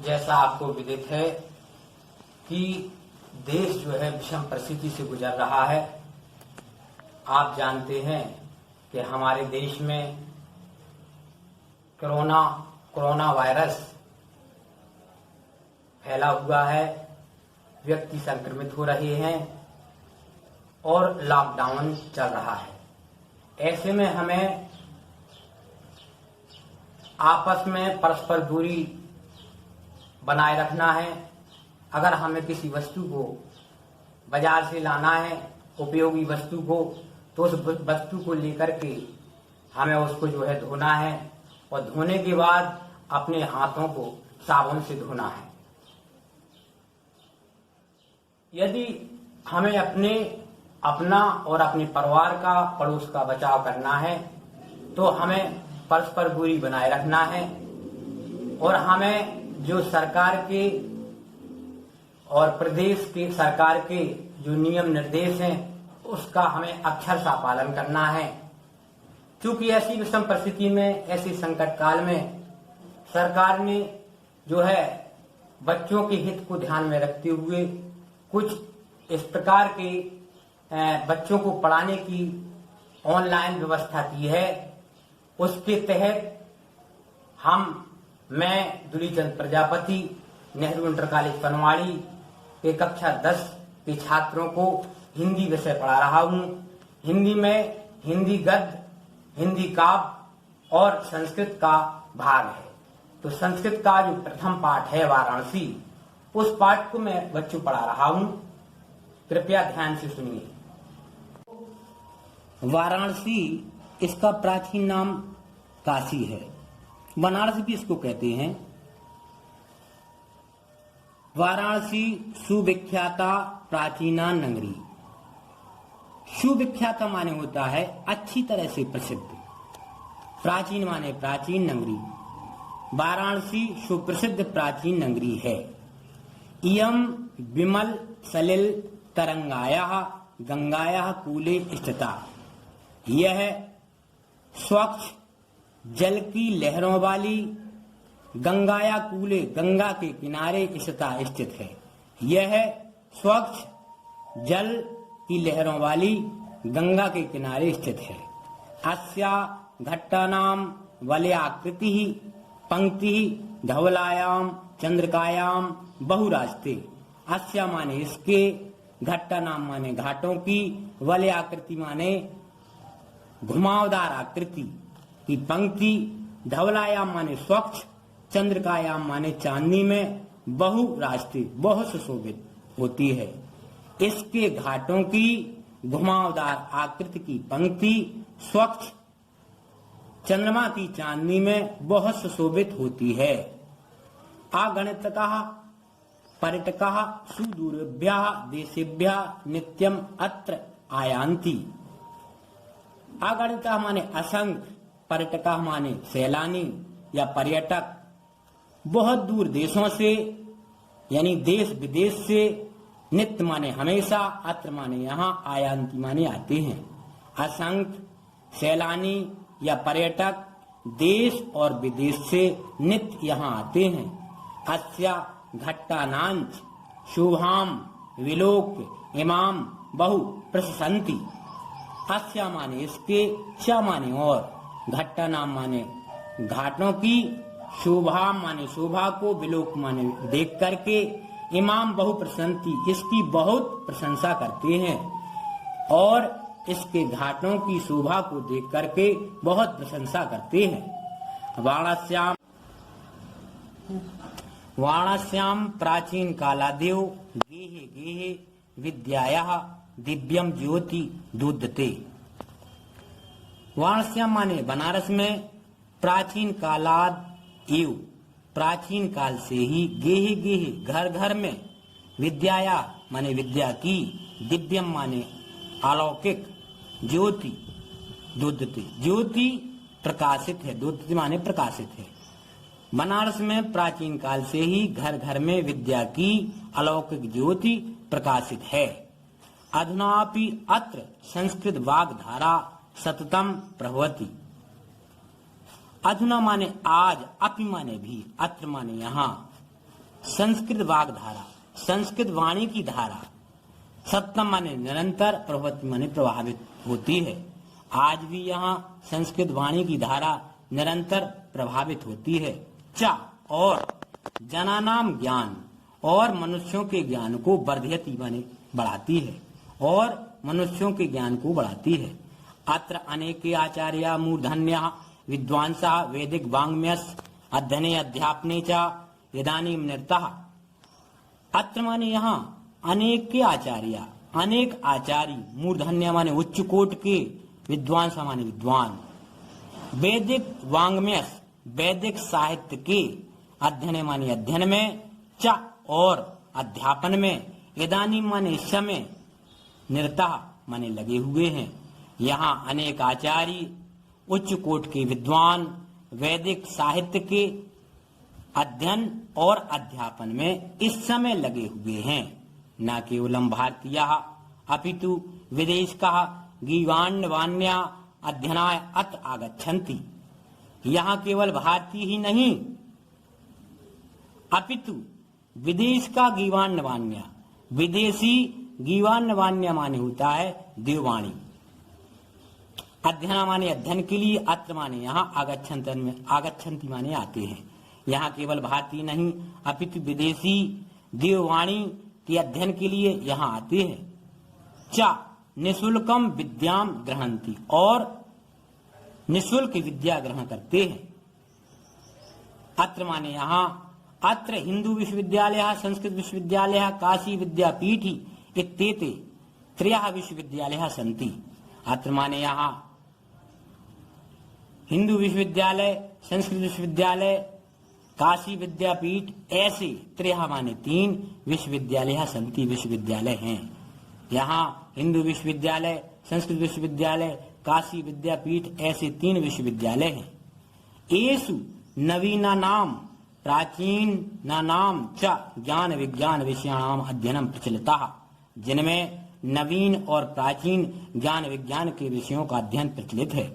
जैसा आपको विदित है कि देश जो है विषम परिस्थिति से गुजर रहा है। आप जानते हैं कि हमारे देश में कोरोना वायरस फैला हुआ है, व्यक्ति संक्रमित हो रहे हैं और लॉकडाउन चल रहा है। ऐसे में हमें आपस में परस्पर दूरी बनाए रखना है। अगर हमें किसी वस्तु को बाजार से लाना है, उपयोगी वस्तु को, तो उस वस्तु को लेकर के हमें उसको जो है धोना है और धोने के बाद अपने हाथों को साबुन से धोना है। यदि हमें अपना और अपने परिवार का, पड़ोस का बचाव करना है तो हमें परस्पर दूरी बनाए रखना है और हमें जो सरकार के और प्रदेश के सरकार के जो नियम निर्देश हैं उसका हमें अक्षरशः पालन करना है। क्योंकि ऐसी विषम परिस्थिति में, ऐसे संकट काल में सरकार ने जो है बच्चों के हित को ध्यान में रखते हुए कुछ इस प्रकार के बच्चों को पढ़ाने की ऑनलाइन व्यवस्था की है। उसके तहत मैं दुलीचंद प्रजापति नेहरू इंटर कॉलेज पनवाड़ी के कक्षा 10 के छात्रों को हिंदी विषय पढ़ा रहा हूँ। हिंदी में हिंदी गद्य, हिंदी काव्य और संस्कृत का भाग है। तो संस्कृत का जो प्रथम पाठ है वाराणसी, उस पाठ को मैं बच्चों पढ़ा रहा हूँ। कृपया ध्यान से सुनिए। वाराणसी इसका प्राचीन नाम काशी है। बनारस भी इसको कहते हैं। वाराणसी सुविख्याता प्राचीना नगरी। सुविख्याता माने होता है अच्छी तरह से प्रसिद्ध, प्राचीन माने प्राचीन नगरी। वाराणसी सुप्रसिद्ध प्राचीन नगरी है। इयं विमल सलिल तरंगायाः गंगायाः कूले स्थिता। यह स्वच्छ जल की लहरों वाली गंगाया कूले, गंगा के किनारे स्थित है। यह स्वच्छ जल की लहरों वाली गंगा के किनारे स्थित है। अस्या घट्टानाम वलयाकृति पंक्ति धवलायाम चंद्रकायाम बहुरास्ते। अस्या माने इसके, घट्टा नाम माने घाटों की, वलय आकृति माने घुमावदार आकृति की पंक्ति, धवलायाम माने स्वच्छ, चंद्रकायाम माने चांदनी में, बहु रास्ते बहुत सुशोभित होती है। इसके घाटों की घुमावदार आकृति की पंक्ति स्वच्छ चंद्रमा की चांदनी में बहुत सुशोभित होती है। आगणितकः पर्यटकः सुदूरेभ्यः देशेभ्यः नित्यम अत्र आयान्ति। अगणितः माने असंख्य, पर्यटकः माने सैलानी या पर्यटक बहुत दूर देशों से यानी देश विदेश से, नित्य माने हमेशा, अत्र माने यहाँ, आयान्ति माने आते हैं। असंख्य सैलानी या पर्यटक देश और विदेश से नित्य यहाँ आते हैं। अस्या घट्टानांच शुभाम विलोक इमाम बहु प्रशंति। अस्या माने इसके, च माने और, घट्टा नाम माने घाटों की, शोभाम माने शोभा को, विलोक माने देख करके, इमाम बहु प्रशंति इसकी बहुत प्रशंसा करते हैं और इसके घाटों की शोभा को देख करके बहुत प्रशंसा करते हैं। वाराणस्याम प्राचीन कालादेव गेहे गेहे विद्यायाः दिव्यम ज्योति दुद्धते। वाराणस्याम माने बनारस में, प्राचीन कालाद एव प्राचीन काल से ही, गेहे गेहे घर घर में, विद्याया माने विद्या की, दिव्यम माने अलौकिक, ज्योति दुद्धते ज्योति प्रकाशित है, दुद्धते माने प्रकाशित है। बनारस में प्राचीन काल से ही घर घर में विद्या की अलौकिक ज्योति प्रकाशित है। अधुनापि अत्र संस्कृत वाग्धारा सततम प्रभवति। अधुना माने आज, अपि माने भी, अत्र माने यहाँ, संस्कृत वाग्धारा, संस्कृत वाणी की धारा, सत्यम माने निरंतर, प्रवृत्ति माने प्रभावित होती है। आज भी यहाँ संस्कृत वाणी की धारा निरंतर प्रभावित होती है। चा और जनानाम ज्ञान, और मनुष्यों के ज्ञान को वर्धयति माने बढ़ाती है, और मनुष्यों के ज्ञान को बढ़ाती है। अत्र अनेके आचार्या मूर्धन्या विद्वांसा वैदिक वाङ्मयस् अध्ययने अध्यापने च इदानीं निरतः। अत्र माने यहाँ अनेक के आचार्य, अनेक आचार्य, मूर्धन्य माने उच्च कोट के, विद्वांस माने विद्वान, वैदिक वाङ्मयस् वैदिक साहित्य के, अध्ययन माने अध्ययन में, च और अध्यापन में, इदानीं माने इस समय, निरतः माने लगे हुए हैं। यहाँ अनेक आचार्य, उच्च कोट के विद्वान, वैदिक साहित्य के अध्ययन और अध्यापन में इस समय लगे हुए हैं। न केवलम भारतीय अपितु विदेश का गीवाण्यवान्या अध्ययनाय अत्र आगच्छन्ति। यहाँ केवल भारतीय ही नहीं अपितु विदेश का गीवाण्यवान्या, विदेशी गीवाण्यवान्या माने होता है देववाणी, अध्ययन माने अध्ययन के लिए, अत्र माने यहाँ, आगच्छन्ति माने आते हैं। यहाँ केवल भारतीय नहीं अपितु विदेशी देववाणी के अध्ययन के लिए यहाँ आते हैं। चा निशुल्कम विद्याम ग्रहणंती, और निशुल्क विद्या ग्रहण करते हैं। अत्र माने यहाँ, अत्र हिंदू विश्वविद्यालय, संस्कृत विश्वविद्यालय, काशी विद्यापीठी इत्येते त्रयः विश्वविद्यालयाः सन्ति। अत्र माने यहाँ हिंदू विश्वविद्यालय, संस्कृत विश्वविद्यालय, काशी विद्यापीठ, ऐसे त्रयः माने 3 विश्वविद्यालय सन्ति, विश्वविद्यालय हैं। यहाँ हिंदू विश्वविद्यालय, संस्कृत विश्वविद्यालय, काशी विद्यापीठ, ऐसे 3 विश्वविद्यालय हैं। येषु नवीनानाम प्राचीनानाम च ज्ञान विज्ञान विषयाणाम अध्ययनम प्रचलितः, जिनमें नवीन और प्राचीन ज्ञान विज्ञान के विषयों का अध्ययन प्रचलित है।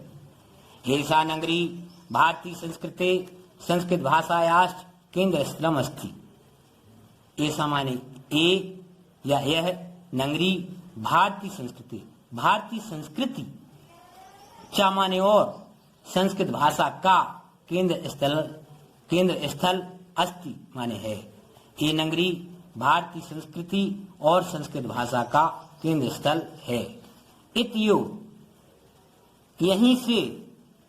एषा नगरी भारतीय संस्कृते संस्कृत भाषायाश्च केंद्र स्थलम अस्ति। ऐसा माने ए या यह नगरी भारतीय संस्कृति, भारतीय संस्कृति, चा माने और संस्कृत भाषा का केंद्र स्थल अस्ति माने है। ये नगरी भारतीय संस्कृति और संस्कृत भाषा का केंद्र स्थल है। इतियो, यहीं से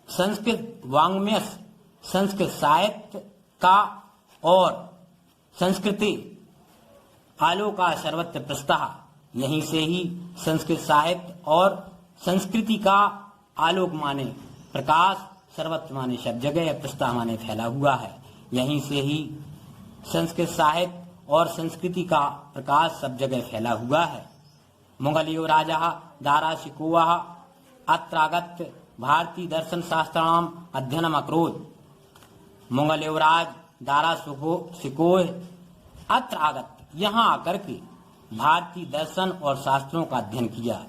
संस्कृत वाङ्मय, संस्कृत साहित्य का और संस्कृति आलोका सर्वत्र प्रस्तः, यहीं से ही संस्कृत साहित्य और संस्कृति का आलोक माने प्रकाश, सर्वत्र माने सब जगह, प्रस्तः माने फैला हुआ है। यहीं से ही संस्कृत साहित्य और संस्कृति का प्रकाश सब जगह फैला हुआ है। मुगलियो राजा दाराशिकोह अत्रागत्य भारतीय दर्शन शास्त्राणाम अध्ययनम अकरोत्। मुगल युवराज दाराशिकोह अत्र आगत्य, यहाँ आकर के भारतीय दर्शन और शास्त्रों का अध्ययन किया।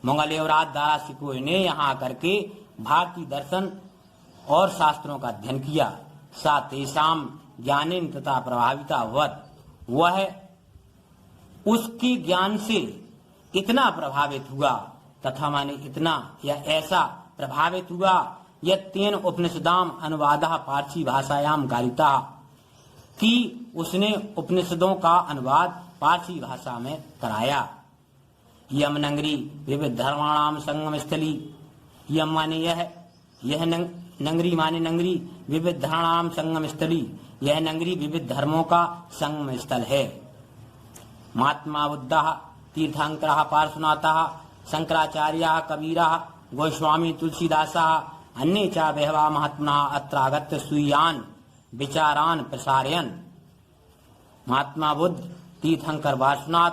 मुगल युवराज दाराशिकोह ने यहाँ आकर के भारतीय दर्शन और शास्त्रों का अध्ययन किया। सा तेषाम ज्ञानेन तथा प्रभाविता वत, वह उसके ज्ञान से इतना प्रभावित हुआ, तथा माने इतना या ऐसा प्रभावित हुआ, यत्तेन उपनिषदाम अनुवादः पारसी भाषायाम कारिता, कि उसने उपनिषदों का अनुवाद पारसी भाषा में कराया। यम नगरी विविध धर्माणाम संगम स्थली, यम माने यह नगरी माने नगरी, विविध धर्माणाम संगम स्थली, यह नगरी विविध धर्मों का संगम स्थल है। महात्मा बुद्धः तीर्थंकरः पार्श्वनाथः शंकराचार्यः कबीरः गोस्वामी तुलसीदासः अन्ये च बहवः महात्मानः अत्र आगत्य स्वीयान् विचारान् प्रसारयन्। महात्मा बुद्ध, तीर्थंकर पार्श्वनाथ,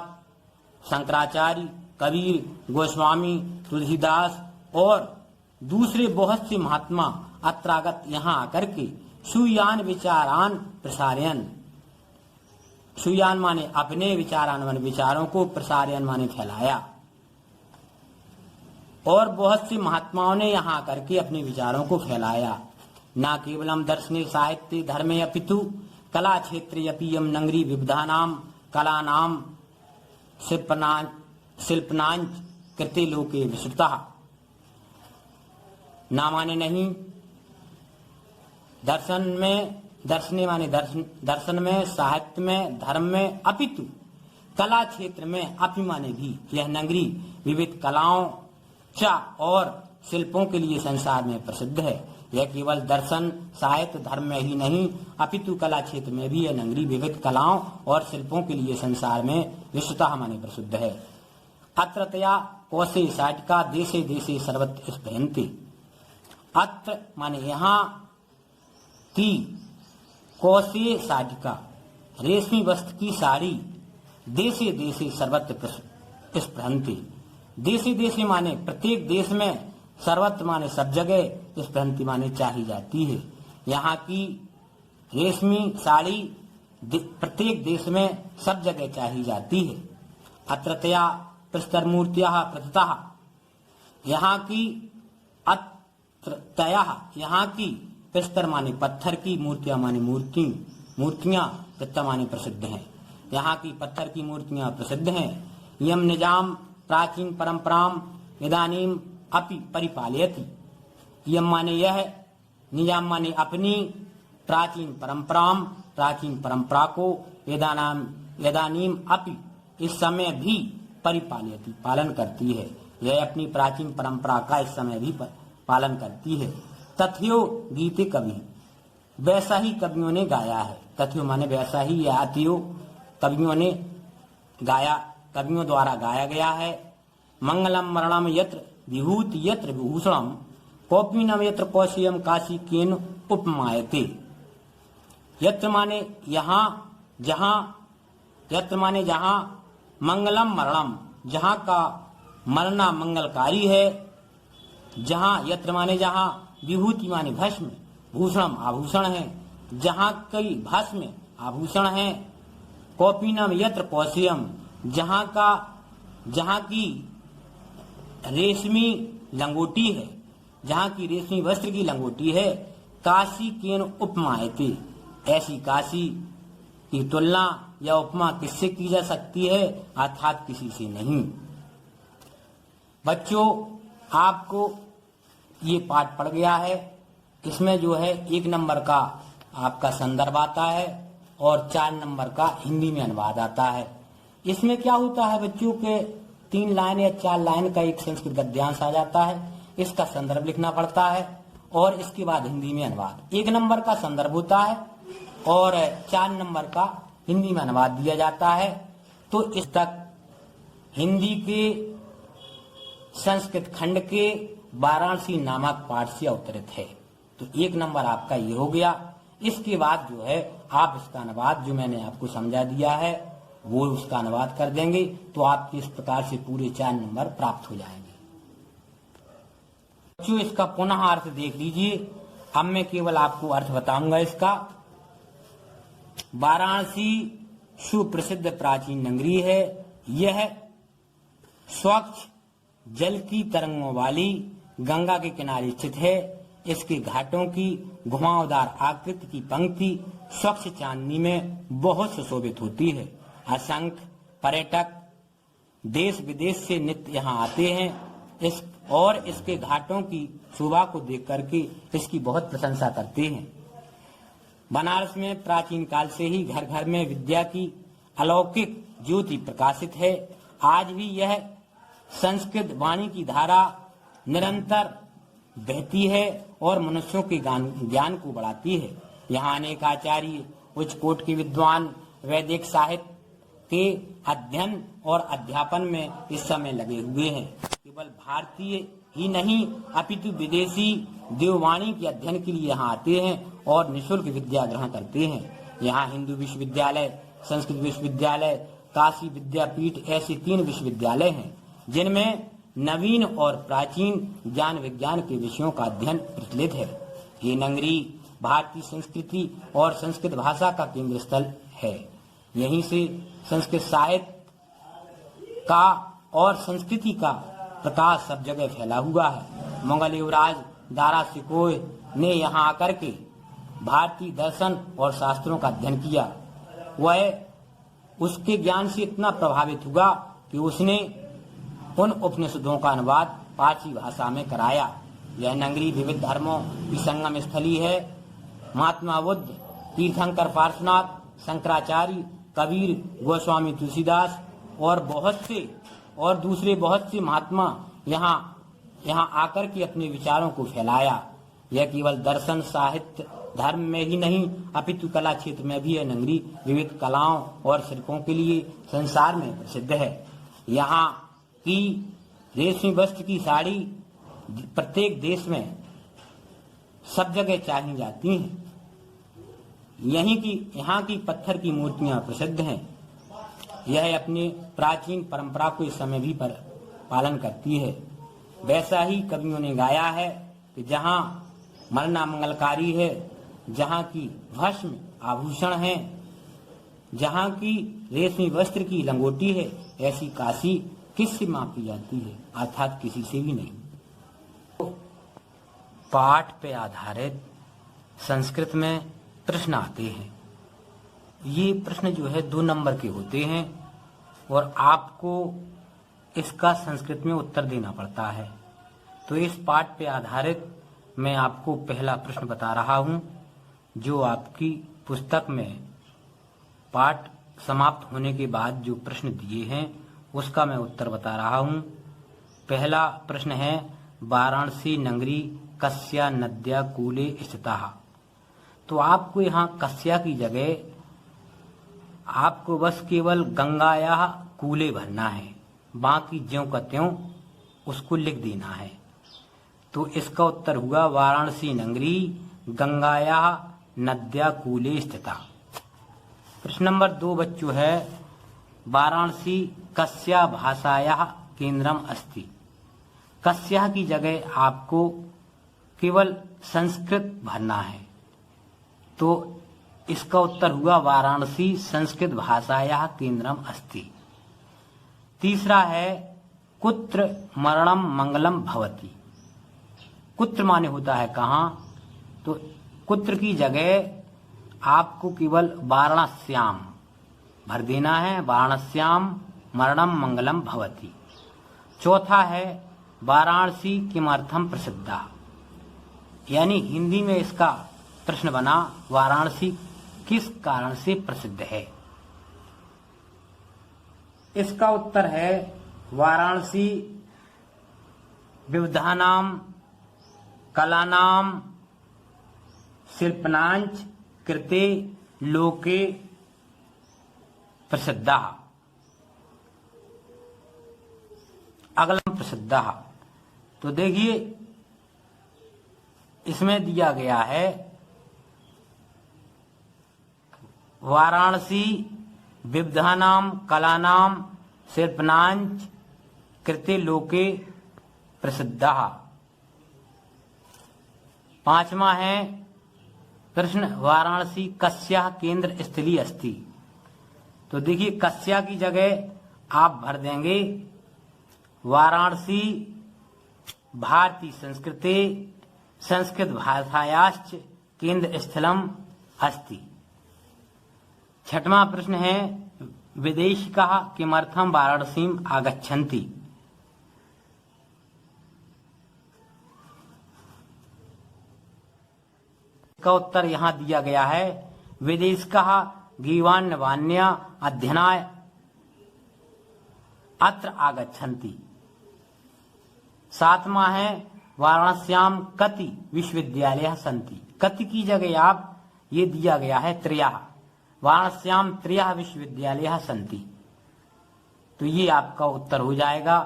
शंकराचार्य, कबीर, गोस्वामी, तुलसीदास और दूसरे बहुत से महात्मा अत्रागत यहाँ आकर के सुयान विचारान प्रसारयन, सुयान माने अपने विचारान माने विचारों को, प्रसारयन माने फैलाया। और बहुत से महात्माओं ने यहाँ आकर के अपने विचारों को फैलाया। न केवलम दर्शने साहित्य धर्मे अपितु कला क्षेत्रे अपि यम नगरी विविधानाम कलानाम शिल्पनांच कृते लोके विश्रुतः। ना माने नहीं, दर्शने माने दर्शन में, साहित्य में, धर्म में, अपितु कला क्षेत्र में, अपि माने भी यह नगरी विविध कलाओं चा और शिल्पों के लिए संसार में प्रसिद्ध है। यह केवल दर्शन, साहित्य, धर्म में ही नहीं, अपितु कला क्षेत्र में भी यह नगरी विविध कलाओं और शिल्पों के लिए संसार में विश्वतः माने प्रसिद्ध है। अत्रतया कौशे साटिका देशे देशे सर्वत्र स्फयन्ति। अत्र माने यहाँ की कौशे साटिका रेशमी वस्त्र की साड़ी देशे देशे सर्वत्र स्फयन्ति। देशे देशे माने प्रत्येक देश में, सर्वत्र माने सब जगह, स्फयन्ति माने चाही जाती है। यहाँ की रेशमी साड़ी प्रत्येक देश में सब जगह चाही जाती है। अत्रतया प्रस्तर मूर्तियाः प्रतितः, यहाँ की अत्रतया यहाँ की प्रस्तर माने पत्थर की, मूर्तियां माने मूर्तियां प्रतितः माने प्रसिद्ध हैं। यहाँ की पत्थर की मूर्तियां प्रसिद्ध हैं। यम निजाम प्राचीन परंपराम इदानीम अपि परिपालयति। यम माने यह, निजाम माने अपनी, प्राचीन परंपरा को, इदानीम अपि इस समय भी परिपालयति पालन करती है। यह अपनी प्राचीन परंपरा का इस समय भी पालन करती है। तथ्यो गीते कवि, वैसा ही कवियों ने गाया है। तथ्यो माने वैसा ही, या अतियो कवियों ने गाया, कवियों द्वारा गाया गया है। मंगलम मरणम यत्र विभूति यत्र विभूषणम कौपीनम यत्र कौशियम काशी केन उपमायते। यत्र माने यहाँ, जहाँ, यत्र माने जहाँ, मंगलम मरणम जहाँ का मरना मंगलकारी है, जहाँ, यत्र माने जहाँ, विभूति माने भस्म, भूषणम आभूषण है, जहाँ कई भस्म आभूषण है। कौपीनम यत्र कौशियम जहाँ की रेशमी लंगोटी है, जहाँ की रेशमी वस्त्र की लंगोटी है। काशी केन उपमायते, ऐसी काशी की तुलना या उपमा किससे की जा सकती है, अर्थात किसी से नहीं। बच्चों, आपको ये पाठ पढ़ गया है। इसमें जो है 1 नंबर का आपका संदर्भ आता है और 4 नंबर का हिंदी में अनुवाद आता है। इसमें क्या होता है बच्चों के 3 लाइन या 4 लाइन का एक संस्कृत गद्यांश आ जाता है। इसका संदर्भ लिखना पड़ता है और इसके बाद हिंदी में अनुवाद। 1 नंबर का संदर्भ होता है और 4 नंबर का हिंदी में अनुवाद दिया जाता है। तो इस तक हिंदी के संस्कृत खंड के वाराणसी नामक पाठ से अवतरित है। तो 1 नंबर आपका ये हो गया। इसके बाद जो है आप इसका अनुवाद जो मैंने आपको समझा दिया है वो उसका अनुवाद कर देंगे, तो आपके इस प्रकार से पूरे 4 नंबर प्राप्त हो जाएंगे। बच्चों, इसका पुनः अर्थ देख लीजिए। अब मैं केवल आपको अर्थ बताऊंगा इसका। वाराणसी सुप्रसिद्ध प्राचीन नगरी है। यह स्वच्छ जल की तरंगों वाली गंगा के किनारे स्थित है। इसके घाटों की घुमावदार आकृति की पंक्ति स्वच्छ चांदनी में बहुत सुशोभित होती है। असंख्य पर्यटक देश विदेश से नित्य यहाँ आते हैं और इसके घाटों की शोभा को देख करके इसकी बहुत प्रशंसा करते हैं। बनारस में प्राचीन काल से ही घर घर में विद्या की अलौकिक ज्योति प्रकाशित है। आज भी यह संस्कृत वाणी की धारा निरंतर बहती है और मनुष्यों के ज्ञान को बढ़ाती है। यहाँ अनेक आचार्य, उच्च कोटि के विद्वान वैदिक साहित्य के अध्ययन और अध्यापन में इस समय लगे हुए हैं। केवल भारतीय ही नहीं अपितु विदेशी देववाणी के अध्ययन के लिए यहाँ आते हैं और निःशुल्क विद्या ग्रहण करते हैं। यहाँ हिंदू विश्वविद्यालय, संस्कृत विश्वविद्यालय, काशी विद्यापीठ ऐसे 3 विश्वविद्यालय हैं जिनमें नवीन और प्राचीन ज्ञान विज्ञान के विषयों का अध्ययन प्रचलित है। ये नगरी भारतीय संस्कृति और संस्कृत भाषा का केंद्र स्थल है। यहीं से संस्कृत साहित्य का और संस्कृति का प्रकाश सब जगह फैला हुआ है। मुगल युवराज दारा शिकोह ने यहाँ आकर के भारतीय दर्शन और शास्त्रों का अध्ययन किया। वह उसके ज्ञान से इतना प्रभावित हुआ कि उसने उन उपनिषदों का अनुवाद पारसी भाषा में कराया। यह नगरी विविध धर्मों की संगम स्थली है। महात्मा बुद्ध, तीर्थंकर पार्श्वनाथ, शंकराचार्य, कबीर, गोस्वामी तुलसीदास और दूसरे बहुत से महात्मा यहाँ आकर के अपने विचारों को फैलाया। यह केवल दर्शन, साहित्य, धर्म में ही नहीं अपितु कला क्षेत्र में भी यह नगरी विविध कलाओं और शिल्पों के लिए संसार में प्रसिद्ध है। यहाँ की रेशमी वस्त्र की साड़ी प्रत्येक देश में सब जगह चाही जाती हैं। यहाँ की पत्थर की मूर्तियां प्रसिद्ध हैं। यह अपने प्राचीन परंपरा को इस समय भी पालन करती है। वैसा ही कवियों ने गाया है कि जहाँ मरना मंगलकारी है, जहाँ की भस्म आभूषण है, जहाँ की रेशमी वस्त्र की लंगोटी है, ऐसी काशी किससे मापी जाती है, अर्थात किसी से भी नहीं। पाठ पे आधारित संस्कृत में प्रश्न आते हैं। ये प्रश्न जो है 2 नंबर के होते हैं और आपको इसका संस्कृत में उत्तर देना पड़ता है। तो इस पाठ पे आधारित मैं आपको पहला प्रश्न बता रहा हूँ, जो आपकी पुस्तक में पाठ समाप्त होने के बाद जो प्रश्न दिए हैं उसका मैं उत्तर बता रहा हूँ। पहला प्रश्न है, वाराणसी नगरी कस्या नद्या कूले स्थिता। तो आपको यहाँ कस्या की जगह आपको बस केवल गंगा या कूले भरना है, बाकी ज्यों का त्यों उसको लिख देना है। तो इसका उत्तर हुआ वाराणसी नगरी गंगाया नद्या कूले स्थिता। प्रश्न नंबर 2 बच्चों है, वाराणसी कस्या भाषाया केंद्रम अस्ति। कस्या की जगह आपको केवल संस्कृत भरना है। तो इसका उत्तर हुआ वाराणसी संस्कृत भाषाया केंद्रम अस्ति। तीसरा है, कुत्र मरणम मंगलम भवति। कुत्र माने होता है कहाँ, तो कुत्र की जगह आपको केवल वाराणस्याम भर देना है, वाराणस्याम मरणम मंगलम भवति। चौथा है, वाराणसी किमर्थम प्रसिद्धा। यानी हिंदी में इसका प्रश्न बना, वाराणसी किस कारण से प्रसिद्ध है। इसका उत्तर है, वाराणसी विविधानाम कलानाम शिल्पनांच कृते लोके प्रसिद्धा। अगलम प्रसिद्धा। तो देखिए इसमें दिया गया है, वाराणसी विविधानाम कलानाम शिल्पनांच कृते लोके प्रसिद्धा। 5वां है प्रश्न, वाराणसी कस्या केंद्र स्थली अस्ति। तो देखिए कस्या की जगह आप भर देंगे वाराणसी भारतीय संस्कृते संस्कृत भाषायाश्च केंद्र स्थलम अस्ति। 6वां प्रश्न है, विदेशिकाः किमर्थम वाराणसीम आगच्छन्ति। का उत्तर यहाँ दिया गया है, विदेशिकाः गीर्वाणवाण्या अध्ययनाय अत्र आगच्छन्ति। 7वां है, वाराणस्याम कति विश्वविद्यालय सन्ति। कति की जगह आप ये दिया गया है त्रयः, वाराणस्याम त्रयः विश्वविद्यालय सन्ति। तो ये आपका उत्तर हो जाएगा।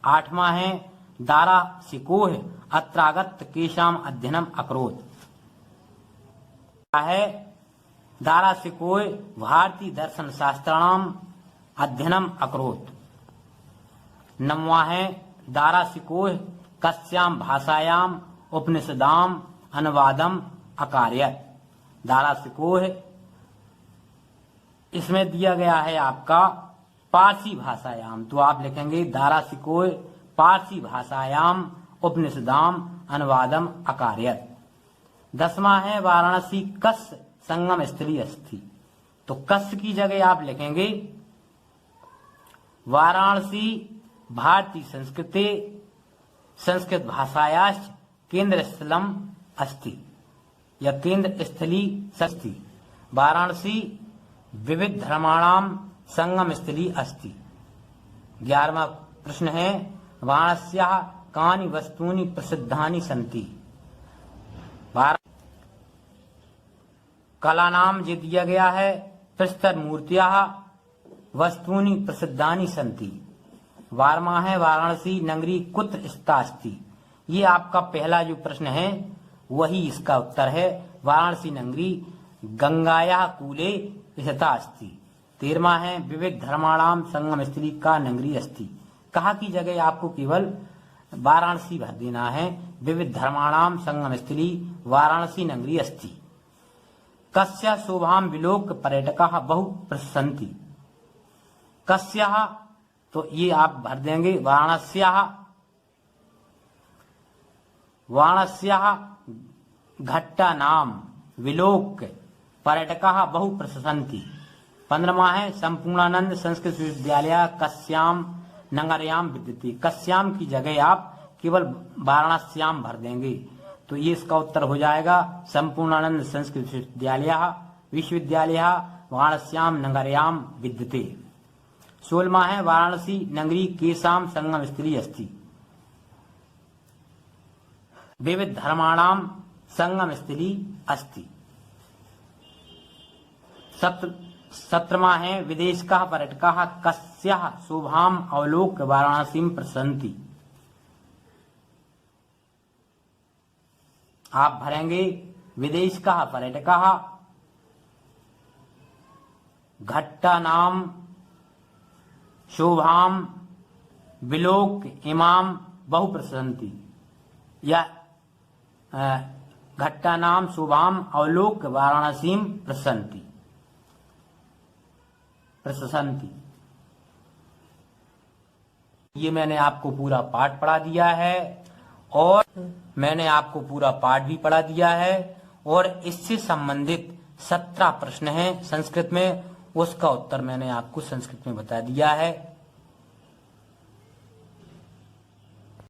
8वां है, दारा सिकोह अत्रागत केशाम अध्ययनम अकरोत्। है दारा सिकोह भारतीय दर्शन शास्त्राणाम अध्ययनम अकरोत्। 9वां है, दारा सिकोह कस्याम भाषायाम उपनिषदाम अनुवादम अकार्यत। दारा सिकोह इसमें दिया गया है आपका पारसी भाषायाम। तो आप लिखेंगे दारा सिकोह पारसी भाषायाम उपनिषदाम अनुवादम अकार्यत। 10वां है वाराणसी कस संगम स्थली अस्ति। तो कस की जगह आप लिखेंगे वाराणसी भारतीय संस्कृति संस्कृत भाषायाश्च केंद्र स्थलम अस्ति या केंद्र स्थली अस्ति। वाराणसी विविध धर्माणाम संगम स्थली अस्ति। 11वां प्रश्न है वाराणस्याः कानि वस्तूनि प्रसिद्धानि सन्ति। कला नाम जे दिया गया है प्रस्तर मूर्तियाः वस्तूनि प्रसिद्धानि सन्ति। 12वां है वाराणसी नगरी कुत्र स्थिता अस्ति। ये आपका पहला जो प्रश्न है वही इसका उत्तर है। वाराणसी नगरी गंगायाः कूले स्थिता अस्ति। 13वां है विविध धर्माणाम संगम स्थली का नगरी अस्ति। कहा की जगह आपको केवल वाराणसी भर देना है। विविध धर्माणाम संगम स्थली वाराणसी नगरी अस्ति। कस्या शोभाम विलोक पर्यटकाः बहु प्रशंसन्ति। कस्याः तो ये आप भर देंगे वाराणस्याः घट्टा नाम विलोक पर्यटकाः बहु प्रशंसन्ति। 15वां है संपूर्णानंद संस्कृत विश्वविद्यालय कस्याम नगरयाम विद्यते। कस्याम की जगह आप केवल वाराणस्याम भर देंगे तो ये इसका उत्तर हो जाएगा संपूर्णानंद संस्कृत विश्वविद्यालय वाराणस्याम नगरयाम विद्यते। 16वां है वाराणसी नगरी केशाम संगम स्थली अस्ति। विविध धर्माणाम संगम स्थली अस्ति। 17वां है विदेश का पर्यटकाः कस्याः शोभाम अवलोक्य वाराणसीं प्रशंसन्ति। आप भरेंगे विदेश का पर्यटकाः घट्टा नाम शोभाम विलोक इमाम बहु प्रशंसन्ति या घट्टा नाम शोभाम अवलोक वाराणसीं प्रशंसन्ति। ये मैंने आपको पूरा पाठ पढ़ा दिया है और मैंने आपको पूरा पाठ भी पढ़ा दिया है और इससे संबंधित 17 प्रश्न हैं संस्कृत में, उसका उत्तर मैंने आपको संस्कृत में बता दिया है।